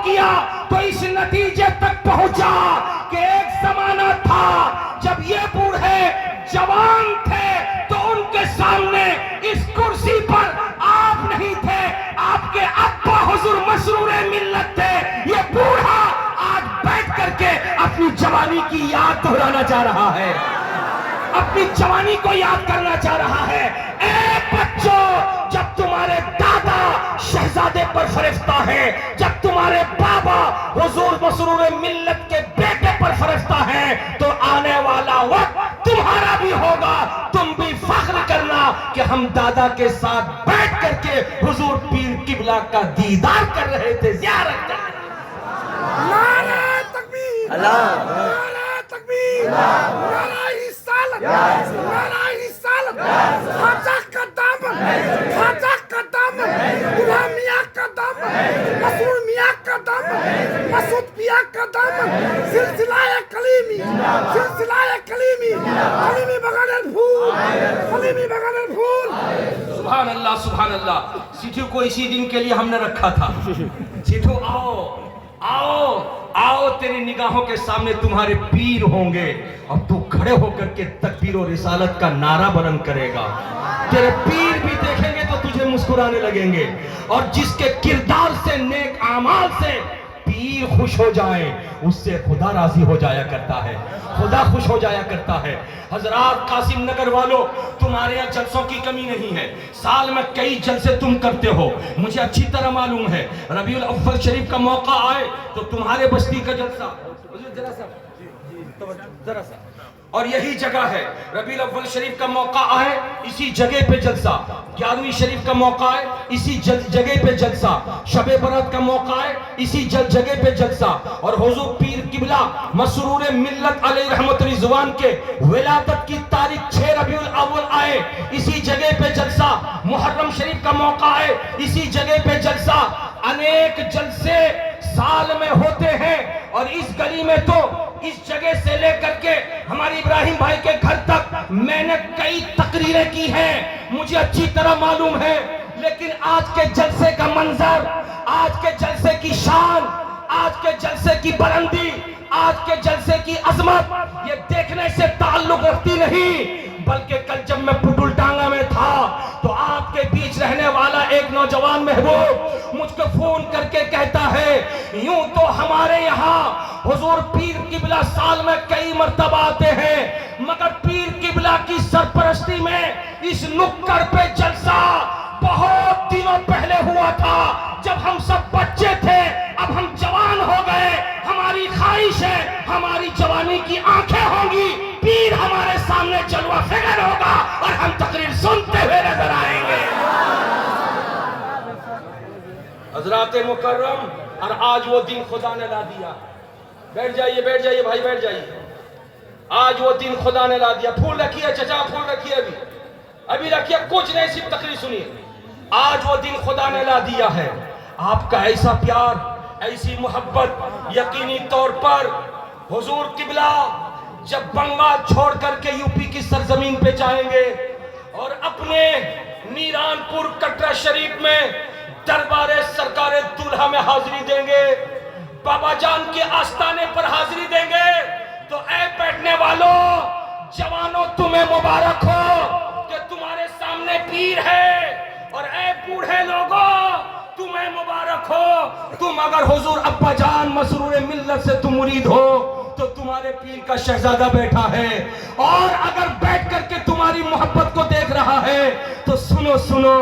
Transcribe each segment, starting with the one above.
کیا تو اس نتیجے تک پہنچا کہ ایک زمانہ تھا جب یہ بوڑھے جوان تھے تو ان کے سامنے اس کرسی پر آپ نہیں تھے، آپ کے ابا حضور مسرور ملت تھے۔ یہ بوڑھا آج بیٹھ کر کے اپنی جوانی کی یاد دہرانا چاہ رہا ہے، اپنی جوانی کو یاد کرنا چاہ رہا ہے۔ اے بچوں، جب تمہارے دادا شہزادے پر فرشتہ ہے، جب تمہارے بابا حضور مسرور ملت کے بیٹے پر فرشتہ ہے، تو آنے والا وقت تمہارا بھی ہوگا۔ تم بھی فخر کرنا کہ ہم دادا کے ساتھ بیٹھ کر کے حضور پیر قبلہ کا دیدار کر رہے تھے، زیارت کر رہے تھے۔ نعرہ تکبیر، نعرہ تکبیر، نعرہ رسالت، نعرہ رسالت، خواجہ کا دامن، خواجہ کا دامن، دلہا میاں کا دامن، مسعود میاں کا دامن، مسعود میاں کا دامن، سلسلہ کلیمی، سلسلہ کلیمی، کلیمی بغیر الپھول، کلیمی بغیر الپھول۔ سبحان اللہ، سبحان اللہ۔ سیٹھو کو اسی دن کے لیے ہم نے رکھا تھا۔ سیٹھو آؤ آؤ آؤ، تیری نگاہوں کے سامنے تمہارے پیر ہوں گے، اب تو کھڑے ہو کر کے تکبیر و رسالت کا نعرہ بلند کرے گا۔ تیرے پیر بھی دیکھیں گے تو تجھے مسکرانے لگیں گے، اور جس کے کردار سے، نیک اعمال سے پیر خوش ہو جائیں، اس سے خدا راضی ہو جایا کرتا ہے، خدا خوش ہو جایا کرتا ہے۔ حضرات قاسم نگر والوں، تمہارے یہاں جلسوں کی کمی نہیں ہے، سال میں کئی جلسے تم کرتے ہو، مجھے اچھی طرح معلوم ہے۔ ربیع الاول شریف کا موقع آئے تو تمہارے بستی کا جلسہ، ذرا سا، اور یہی جگہ ہے۔ ربیع الاول شریف کا موقع آئے، اسی جگہ پہ جلسہ۔ 11ویں شریف کا موقع آئے، اسی جگہ پہ جلسہ۔ شب برات کا موقع آئے، اسی جگہ پہ جلسہ۔ اور حضور پیر قبلہ مسرور ملت علیہ رحمت رضوان کے ولادت کی تاریخ 6 ربیع الاول آئے، اسی جگہ پہ جلسہ۔ محرم شریف کا موقع آئے، اسی جگہ پہ جلسہ۔ انیک جلسے سال میں ہوتے ہیں، اور اس گلی میں تو اس جگہ سے لے کر کے ہماری ابراہیم بھائی کے گھر تک میں نے کئی تقریریں کی ہیں، مجھے اچھی طرح معلوم ہے۔ لیکن آج کے جلسے کا منظر، آج کے جلسے کی شان، آج کے جلسے کی بلندی، آج کے جلسے کی عظمت یہ دیکھنے سے تعلق رکھتی نہیں، بلکہ کل جب میں پٹل ٹانگا میں تھا تو آپ کے بیچ رہنے والا ایک نوجوان محبوب مجھ کو فون کر کے کہتا ہے، یوں تو ہمارے یہاں حضور پیر قبلہ سال میں کئی مرتبہ آتے ہیں، مگر پیر قبلہ کی سرپرستی میں اس نکڑ پہ جلسہ بہت دنوں پہلے ہوا تھا، جب ہم سب بچے تھے، اب ہم جوان ہو گئے، ہماری خواہش ہے ہماری جوانی کی آنکھیں ہوں گی، پیر ہمارے سامنے جلوہ فگر ہوگا اور ہم تقریر سنتے ہوئے نظر آئیں گے۔ حضرات مکرم، اور آج وہ دن خدا نے لا دیا۔ بیٹھ جائیے، بیٹھ جائیے بھائی، بیٹھ جائیے۔ آج وہ دن خدا نے لا دیا۔ پھول رکھیے چچا، پھول رکھیے، ابھی رکھیے، کچھ نہیں، صرف تقریر سنیے۔ آج وہ دن خدا نے لا دیا ہے۔ آپ کا ایسا پیار، ایسی محبت، یقینی طور پر حضور قبلہ جب بنگال چھوڑ کر کے یو پی کی سرزمین پہ جائیں گے اور اپنے میران پور کٹرا شریف میں دربار سرکار دولہا میں حاضری دیں گے، بابا جان کے آستانے پر حاضری دیں گے، تو اے بیٹھنے والوں، جوانوں، تمہیں مبارک ہو کہ تمہارے سامنے پیر ہے، اور اے بوڑھے لوگوں تمہیں مبارک ہو، تم اگر حضور ابا جان مسرور ملت سے تم مرید ہو تو تمہارے پیر کا شہزادہ بیٹھا ہے، اور اگر بیٹھ کر کے تمہاری محبت کو دیکھ رہا ہے تو سنو سنو،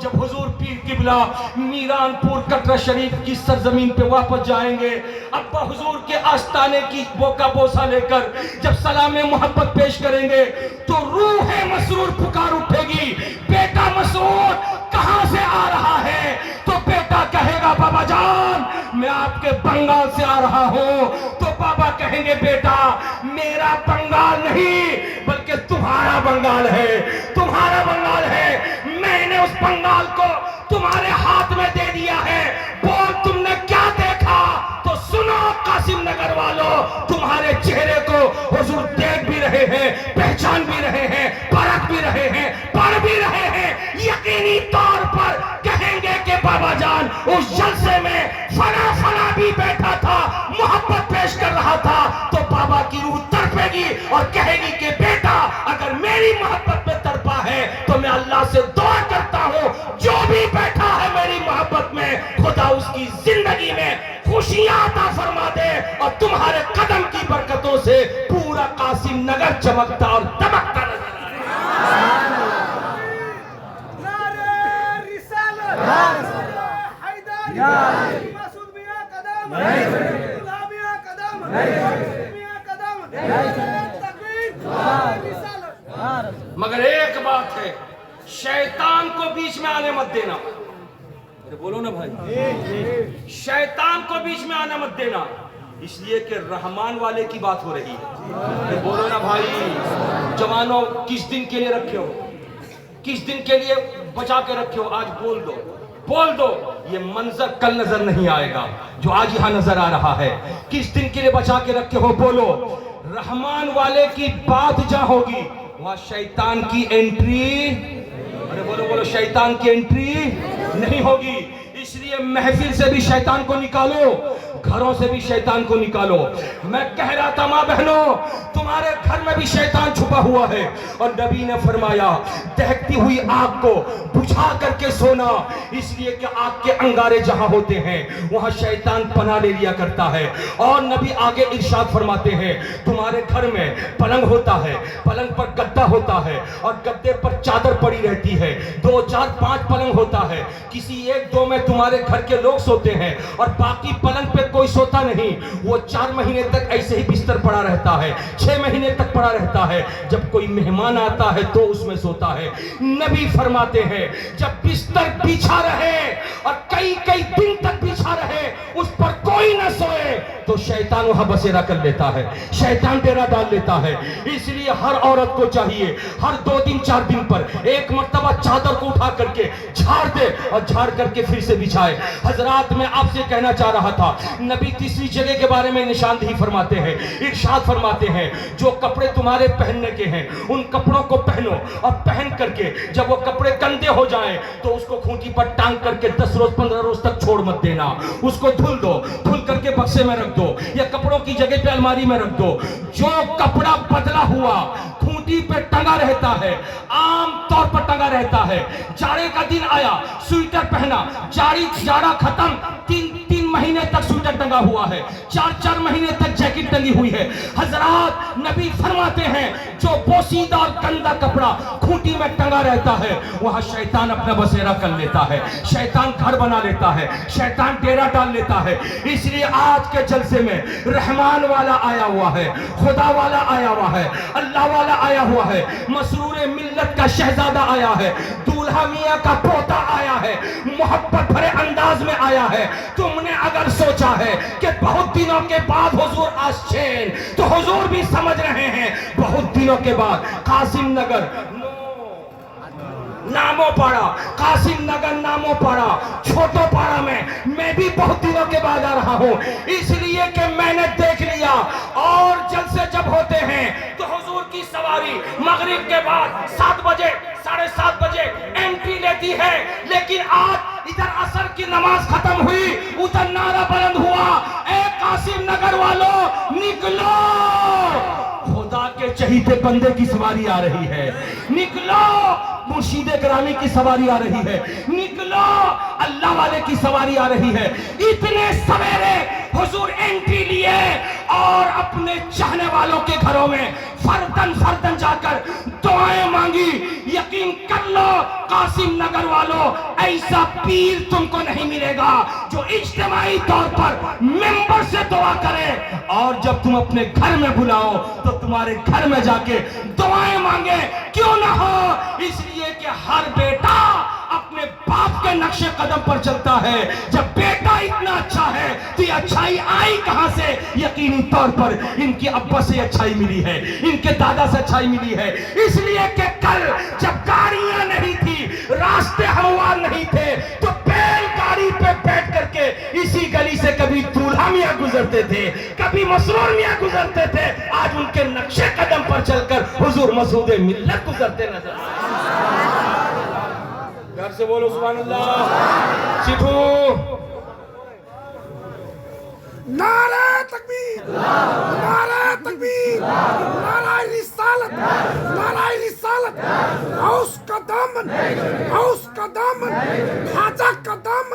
جب حضور پیر قبلہ میران پور کٹرا شریف کی سرزمین پہ واپس جائیں گے، ابا حضور کے آستانے کی بوکا بوسا لے کر جب سلام محبت پیش کریں گے تو روح مسرور پکار اٹھے گی، بیٹا مسعود کہاں سے آ رہا ہے؟ تو بیٹا کہے گا بابا جان میں آپ کے بنگال سے آ رہا ہوں، تو بابا کہیں گے بیٹا میرا بنگال نہیں بلکہ تمہارا بنگال ہے، تمہارا بنگال ہے، میں نے اس بنگال کو تمہارے ہاتھ میں دے دیا ہے، بول تم نے کیا دیکھا؟ تو سنو قاسم نگر والوں، تمہارے چہرے کو حضور دیکھ بھی رہے ہیں، پہچان بھی رہے ہیں، پرکھ بھی رہے ہیں، پڑھ بھی رہے ہیں، یقینی طور پر کہیں گے کہ بابا جان اس جلسے میں فلاں فلاں بھی ہوں جو بھی بیٹھا ہے میری محبت میں خدا اس کی زندگی میں خوشیاں عطا فرما دے اور تمہارے قدم کی برکتوں سے پورا قاسم نگر چمکتا اور دمکتا نظر آئے. نعرہ رسالت حیدر مسعود میاں قدم اللہ میاں قدم میاں قدم تکبیر رسالت. مگر ایک بات ہے شیطان کو بیچ میں آنے مت دینا. بولو نا بھائی شیطان کو بیچ میں آنے مت دینا اس لیے کہ رحمان والے کی بات ہو رہی ہے. بولو نا بھائی جوانوں کس دن کے لیے رکھے ہو کس دن کے لیے بچا کے رکھے ہو آج بول دو یہ منظر کل نظر نہیں آئے گا جو آج یہاں نظر آ رہا ہے. کس دن کے لیے بچا کے رکھے ہو بولو. رحمان والے کی بات جہاں ہوگی وہاں شیطان کی انٹری ارے بولو شیطان کی انٹری نہیں ہوگی. اس لیے محفل سے بھی شیطان کو نکالو گھروں سے بھی شیطان کو نکالو. میں کہہ رہا تھا ماں بہنوں تمہارے گھر میں بھی شیطان چھپا ہوا ہے اور نبی نے فرمایا دہکتی ہوئی آگ کو بجھا کر کے سونا اس لیے کہ آگ کے انگارے جہاں ہوتے ہیں وہاں شیطان پناہ لے لیا کرتا ہے. اور نبی آگے ارشاد فرماتے ہیں تمہارے گھر میں پلنگ ہوتا ہے پلنگ پر گدا ہوتا ہے اور گدے پر چادر پڑی رہتی ہے 2 4 5 پلنگ ہوتا ہے کسی 1 2 میں تمہارے گھر کے لوگ سوتے ہیں اور باقی پلنگ پہ کوئی سوتا نہیں. وہ 4 مہینے تک ایسے ہی بستر پڑا رہتا ہے 6 مہینے تک پڑا رہتا ہے. جب کوئی مہمان آتا ہے تو اس میں سوتا ہے. نبی فرماتے ہیں جب بستر بچھا رہے اور کئی دن تک بچھا رہے اس پر کوئی نہ سوئے تو شیطان وہاں بسیرا کر لیتا ہے شیطان ڈیرا ڈال لیتا ہے. اس لیے ہر عورت کو چاہیے ہر 2 دن 4 دن پر ایک مرتبہ چادر کو اٹھا کر کے جھاڑ دے اور جھاڑ کر کے پھر سے بچھائے. حضرات میں آپ سے کہنا چاہ رہا تھا نبی تیسری جگہ کے بارے میں نشاندہی فرماتے ہیں ارشاد فرماتے ہیں جو کپڑے تمہارے پہننے کے ہیں ان کپڑوں کو پہنو اور پہن کر کے جب وہ کپڑے گندے ہو جائیں تو اس کو کھوٹی پر ٹانگ کر کے 10 روز 15 روز تک چھوڑ مت دینا. اس کو دھل دو دھل کر کے بکسے میں رکھ دو یا کپڑوں کی جگہ پہ الماری میں رکھ دو. جو کپڑا بدلا ہوا کھوٹی پہ ٹنگا رہتا ہے عام طور پر ٹنگا رہتا ہے جاڑے کا دن آیا سویٹر پہنا جاڑا ختم 3 مہینے تک سویٹر ٹنگا ہوا ہے 4 مہینے تک جیکٹ ٹنگی ہوئی ہے. حضرات نبی فرماتے ہیں جو بوسیدہ اور گندا کپڑا کھوٹی میں ٹنگا رہتا ہے وہاں شیطان اپنا بسیرا کر لیتا ہے شیطان گھر بنا لیتا ہے شیطان ڈیرا ڈال لیتا ہے. اس لیے آج کے جلسے میں رحمان والا آیا ہوا ہے خدا والا آیا ہوا ہے اللہ والا آیا ہوا ہے مسرور ملت کا شہزادہ آیا ہے دولہا میاں کا پوتا آیا ہے محبت بھرے انداز میں آیا ہے. تم نے اگر سوچا ہے کہ بہت دنوں کے بعد حضور آشین تو حضور بھی سمجھ رہے ہیں بہت دنوں کے بعد قاسم نگر نامو پاڑا قاسم نگر نامو پاڑا چھوٹو پاڑا میں بھی بہت دنوں کے بعد آ رہا ہوں اس لیے کہ میں نے دیکھ لیا اور جلسے جب ہوتے ہیں تو حضور کی سواری مغرب کے بعد 7 بجے 7:30 بجے انٹری لیتی ہے لیکن آج ادھر عصر کی نماز ختم ہوئی ادھر نعرہ بلند ہوا اے قاسم نگر والوں نکلو خدا کے چہیتے بندے کی سواری آ رہی ہے نکلو مرشید گرامی کی سواری آ رہی ہے نکلو اللہ والے کی سواری آ رہی ہے. اتنے سویرے حضور انٹری لیے اور اپنے چاہنے والوں کے گھروں میں فردن جا کر دعائیں مانگی. یقین کر لو قاسم نگر والوں ایسا پیر تم کو نہیں ملے گا جو اجتماعی طور پر ممبر سے دعا کرے اور جب تم اپنے گھر میں بلاؤ تو تمہارے گھر میں جا کے دعائیں مانگے کیوں نہ ہو. اس لیے کہ ہر بیٹا اپنے باپ کے نقش قدم پر چلتا ہے. جب بیٹا اتنا اچھا ہے تو یہ اچھائی آئی کہاں سے؟ یقینی طور پر ان کی ابا سے اچھائی ملی ہے ان کے دادا سے اچھائی ملی ہے. اس لیے کہ کل جب گاڑیاں نہیں تھی راستے ہموار نہیں تھے تو بیل گاڑی پہ بیٹھ کر کے اسی گلی سے کبھی دولہا میاں گزرتے تھے کبھی مسرور میاں گزرتے تھے. آج ان کے نقش قدم پر چل کر حضور مسعود ملت گزرتے نظر گھر سے بولو سبحان اللہ. چٹھو نعرہ تکبیر نعرہ تکبیر نعرہ رسالت غوث کا دامن غوث کا دامن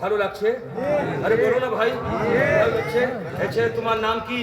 ভালো লাগছে? আরে বলো না ভাই, ভালো লাগছে? এছে তোমার নাম কি?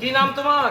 কি নাম তোমার?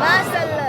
মাশাআল্লাহ।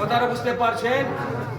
কথাটা বুঝতে পারছেন?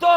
2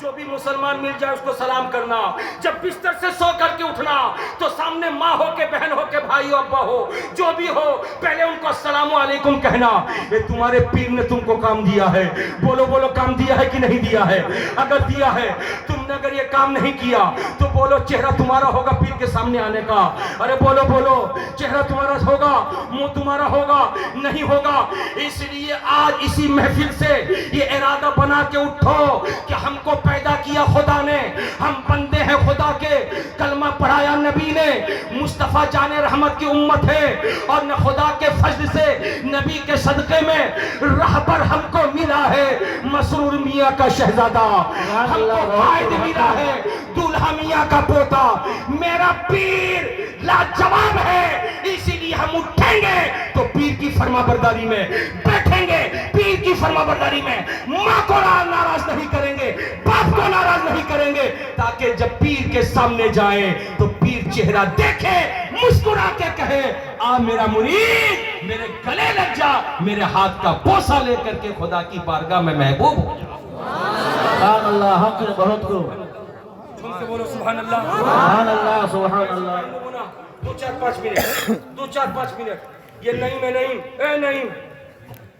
جو بھی مسلمان مل جائے اس کو سلام کرنا. جب بستر سے سو کر کے اٹھنا تو سامنے ماں ہو کے بہن ہو کے بھائی ہو ابا ہو جو بھی ہو پہلے ان کو السلام علیکم کہنا. یہ تمہارے پیر نے تم کو کام دیا ہے. بولو بولو کام دیا ہے کہ نہیں دیا ہے؟ اگر دیا ہے تم نے اگر یہ کام نہیں کیا تو بولو چہرہ تمہارا ہوگا پیر کے سامنے آنے کا. ارے بولو بولو چہرہ تمہارا ہوگا منہ تمہارا ہوگا نہیں ہوگا. اس لیے آج اسی محفل سے یہ ارادہ بنا کے اٹھو کہ ہم کو پیدا کیا خدا نے, ہم بندے ہیں خدا کے, کلمہ پڑھایا نبی نے, مصطفیٰ جان رحمت کی امت ہے اور نہ خدا کے فضل سے نبی کے صدقے میں رہبر ہم کو ملا ہے مسرور میاں کا شہزادہ, ہم کو قائد ملا ہے دولہا میاں کا پوتا. میرا پیر لاجواب ہے, اسی لیے ہم اٹھیں گے تو پیر کی فرما برداری میں بیٹھیں گے, پیر کی فرما برداری میں ماں کو ناراض نہیں کریں گے, باپ کو ناراض نہیں کریں گے, تاکہ جب پیر کے سامنے جائیں تو پیر چہرہ دیکھے مسکرا کے کہے آ میرا مرید میرے گلے لگ جا, میرے ہاتھ کا بوسہ لے کر کے خدا کی بارگاہ میں محبوب ہو جا. سبحان اللہ, حق نے بہت کو. تم سے بولو سبحان اللہ. سبحان اللہ, سبحان اللہ. 2-4-5 منٹ یہ نعیم ہے. نعیم, اے نعیم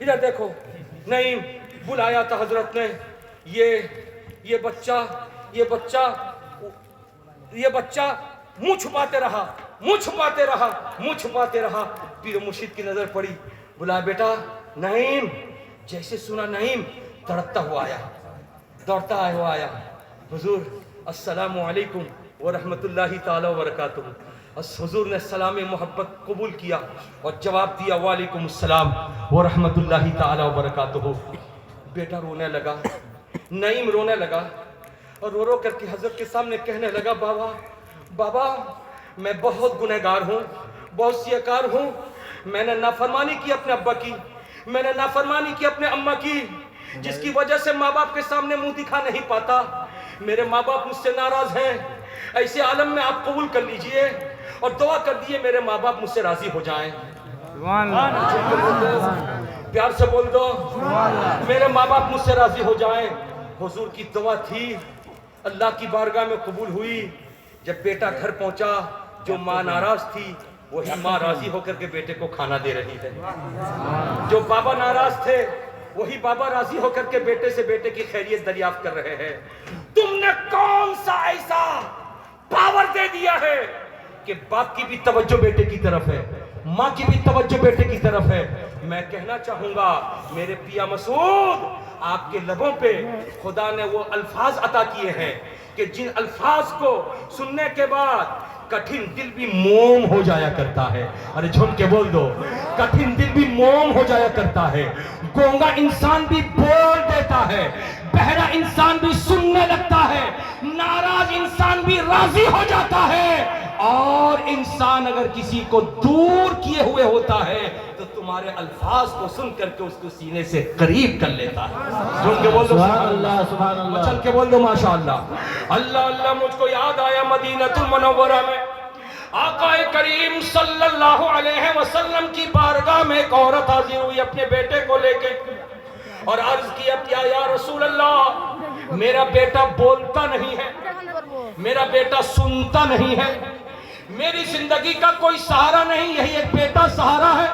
ادھر دیکھو. نعیم بلایا تھا حضرت نے. یہ بچہ منہ چھپاتے رہا. پیر و مرشد کی نظر پڑی, بلایا بیٹا نعیم. جیسے سنا نعیم تڑپتا ہوا آیا, دوڑتا ہوا آیا. حضور السلام علیکم ورحمۃ اللہ تعالی وبرکاتہ. حضور نے سلام محبت قبول کیا اور جواب دیا وعلیکم السلام ورحمۃ اللہ تعالی وبرکاتہ. بیٹا رونے لگا, نعیم رونے لگا اور رو کر کے حضرت کے سامنے کہنے لگا بابا میں بہت گنہگار ہوں, بہت سیاکار ہوں. میں نے نافرمانی کی اپنے ابا کی, میں نے نافرمانی کی اپنے اماں کی, جس کی وجہ سے ماں باپ کے سامنے منہ دکھا نہیں پاتا. میرے ماں باپ مجھ سے ناراض ہیں. ایسے عالم میں آپ قبول کر لیجئے اور دعا کر دیئے میرے ماں باپ مجھ سے راضی ہو جائیں. پیار سے بول دو میرے ماں باپ مجھ سے راضی ہو جائیں. حضور کی دعا تھی, اللہ کی بارگاہ میں قبول ہوئی. جب بیٹا گھر پہنچا جو ماں ناراض تھی وہی ماں راضی ہو کر کے بیٹے کو کھانا دے رہی ہے. جو بابا ناراض تھے وہی بابا راضی ہو کر کے بیٹے سے بیٹے کی خیریت دریافت کر رہے ہیں. تم نے کون سا ایسا پاور دے دیا ہے کہ باپ کی بھی توجہ بیٹے کی طرف ہے, ماں کی بھی توجہ بیٹے کی طرف ہے. میں کہنا چاہوں گا میرے پیا مسعود, آپ کے لبوں پہ خدا نے وہ الفاظ عطا کیے ہیں کہ جن الفاظ کو سننے کے بعد کٹھن دل بھی موم ہو جایا کرتا ہے. ارے جھوم کے بول دو, کٹھن دل بھی موم ہو جایا کرتا ہے. گونگا انسان بھی بول دیتا ہے, بہرا انسان بھی سننے لگتا ہے, ناراض انسان بھی راضی ہو جاتا ہے, اور انسان اگر کسی کو دور کیے ہوئے ہوتا ہے تو تمہارے الفاظ کو سن کر کے اس کو سینے سے قریب کر لیتا ہے. جھوم کے بول دو سبحان اللہ, سبحان اللہ. چل کے بول دو ماشاءاللہ. اللہ اللہ, مجھ کو یاد آیا مدینہ المنورہ میں آقا کریم صلی اللہ علیہ وسلم کی بارگاہ میں ایک عورت حاضر ہوئی اپنے بیٹے کو لے کے اور عرض کیا کہ یا رسول اللہ میرا بیٹا بولتا نہیں ہے, میرا بیٹا سنتا نہیں ہے, میری زندگی کا کوئی سہارا نہیں, یہی ایک بیٹا سہارا ہے.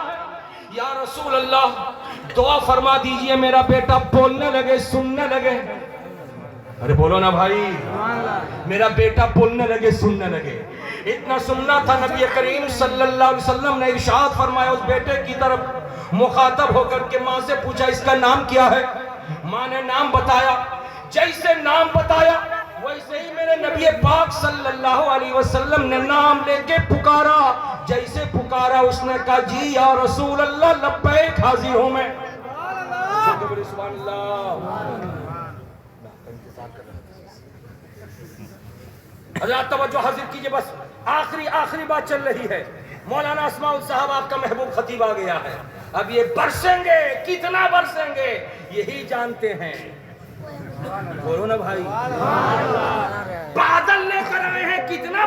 یا رسول اللہ دعا فرما دیجئے میرا بیٹا بولنے لگے, سننے لگے. ارے بولو نا بھائی, میرا بیٹا بولنے لگے, سننے لگے. اتنا سننا تھا, نبی کریم صلی اللہ علیہ وسلم نے ارشاد فرمایا اس بیٹے کی طرف مخاطب ہو کر کے ماں سے پوچھا اس کا نام کیا ہے؟ ماں نے نام بتایا. جیسے نام بتایا ویسے ہی میرے نبی پاک صلی اللہ علیہ وسلم نے نام لے کے پکارا. جیسے پکارا اس نے کہا جی یا رسول اللہ لبیک, حاضر ہوں میں. سبحان اللہ. حضرات توجہ حاضر کیجئے, بس آخری بات چل رہی ہے. مولانا اسماء صاحب آپ کا محبوب خطیب آ گیا ہے. اب یہ برسیں گے, کتنا برسیں گے یہی جانتے ہیں. بولو نا بھائی, بادل لے کر آئے ہیں, کتنا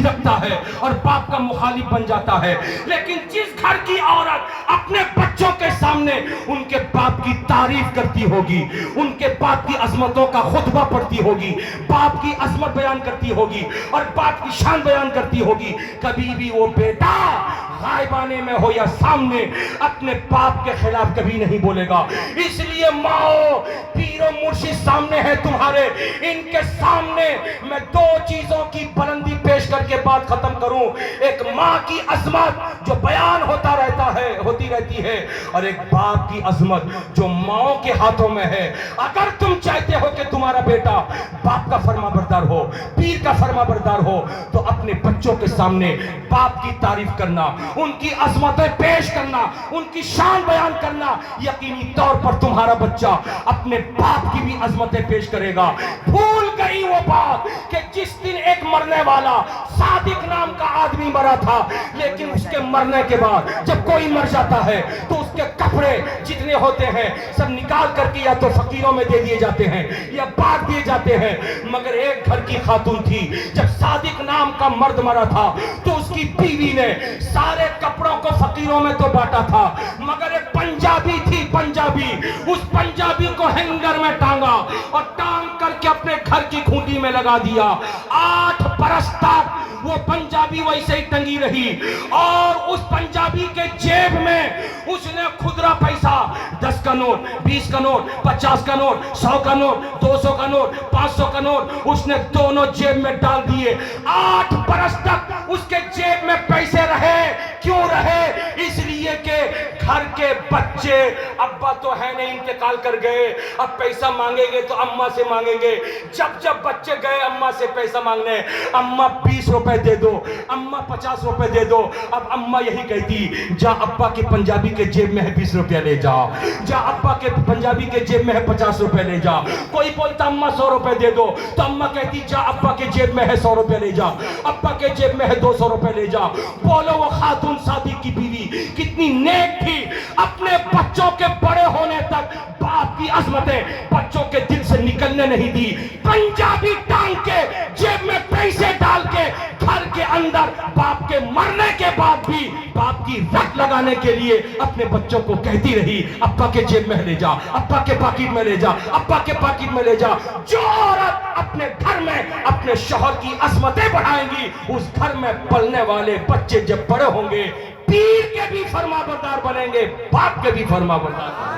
بھڑکتا ہے اور باپ کا مخالف بن جاتا ہے. لیکن جس گھر کی عورت اپنے بچوں کے سامنے ان کے باپ کی تعریف کرتی ہوگی, ان کے باپ کی عظمتوں کا خطبہ پڑھتی ہوگی, باپ کی عظمت بیان کرتی ہوگی اور باپ کی شان بیان کرتی ہوگی, کبھی بھی وہ بیٹا غائبانے میں ہو یا سامنے اپنے باپ کے خلاف کبھی نہیں بولے گا. اس لیے ماؤ, پیر و مرشد سامنے ہے تمہارے, ان کے سامنے میں دو چیزوں کی بلندی پیش کر کے بات ختم کروں. ایک ماں کی عظمت جو بیان ہوتا رہتا ہے, ہوتی رہتی ہے, اور ایک باپ کی عظمت جو ماؤں کے ہاتھوں میں ہے. اگر تم چاہتے ہو کہ تمہارا بیٹا باپ کا فرما بردار ہو, پیر کا فرما بردار ہو, تو اپنے بچوں کے سامنے باپ کی تعریف کرنا, ان کی عظمتیں پیش کرنا, ان کی شان بیان کرنا. یقینی طور پر تمہارا بچہ اپنے باپ کی بھی عظمتیں پیش کرے گا. بھول گئی وہ بات کہ جس دن ایک مرنے والا صادق نام کا آدمی مرا تھا, لیکن اس کے مرنے کے بعد جب کوئی مر جاتا ہے تو اس کے کپڑے جتنے ہوتے ہیں سب نکال کر کے یا تو فقیروں میں دے دیے جاتے ہیں یا بانٹ دیے جاتے ہیں. مگر ایک گھر کی خاتون تھی, جب صادق نام کا مرد مرا تھا تو اس کی بیوی نے سارے کپڑوں کو فقیروں میں تو بانٹا تھا, مگر ایک پنجابی تھی, پنجابی, اس پنجابی کو ہینگر میں ٹانگا اور ٹانگ کر کے اپنے گھر کی کھونٹی میں لگا دیا. 8 برس تک وہ پنجابی ویسے ہی ٹنگی رہی, اور اس پنجابی کے جیب میں اس نے خدرا پیسہ 10 کا نوٹ, 20 کا نوٹ, 50 کا نوٹ, 100 کا نوٹ, 200 کا نوٹ, 500 کا نوٹ اس نے دونوں جیب میں ڈال دیے. 8 برس تک اس کے جیب میں پیسے رہے. کیوں رہے؟ اس لیے کہ گھر کے بچے, ابا تو ہے نہیں, انتقال کر گئے, اب پیسہ مانگیں گے تو اماں سے مانگیں گے. جب بچے گئے اماں سے پیسہ مانگنے, اماں 20 روپے دے دو, اماں 50 روپے دے دو. اب اماں یہی کہتی, جا ابا کے پنجابی کے جیب میں ہے 20 روپے لے جا, جا ابا کے پنجابی کے جیب میں ہے 50 روپے لے جا. کوئی بولتا اماں 100 روپے دے دو, تو اماں کہتی جا ابا کے جیب میں ہے 100 روپے لے جا, ابا کے جیب میں ہے 200 روپے لے جا. بولو وہ خاتون صادق کی بیوی کتنی نیک تھی, اپنے بچوں کے بڑے ہونے تک باپ کی عظمتیں بچوں کے دل سے نکلنے نہیں دی. پنجابی ٹانگ کے جیب میں پیسے ڈال کے گھر کے اندر باپ کے مرنے کے بعد بھی باپ کی رٹ لگانے کے لیے اپنے بچوں کو کہتی رہی, ابا کے جیب میں لے جا, ابا کے پاکٹ میں لے جا, ابا کے پاکٹ میں لے جا. جو عورت اپنے گھر میں اپنے شوہر کی عظمتیں بڑھائیں گی, اس گھر میں پلنے والے بچے جب بڑے ہوں گے پیر کے بھی فرما بردار بنیں گے, باپ کے بھی فرما بردار.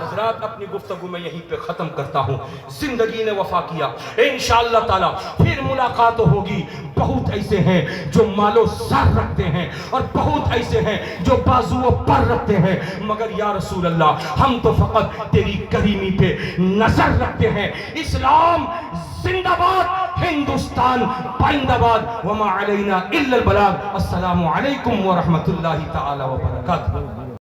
حضرات اپنی گفتگو میں یہیں پہ ختم کرتا ہوں. زندگی نے وفا کیا, انشاءاللہ تعالی پھر ملاقات ہوگی. بہت ایسے ہیں جو مالو سر رکھتے ہیں اور بہت ایسے ہیں جو بازو پر رکھتے ہیں, مگر یا رسول اللہ ہم تو فقط تیری کریمی پہ نظر رکھتے ہیں. اسلام زندہ باد, ہندوستان پائندہ باد, وما علینا الا البلاغ. السلام علیکم ورحمۃ اللہ تعالی وبرکاتہ.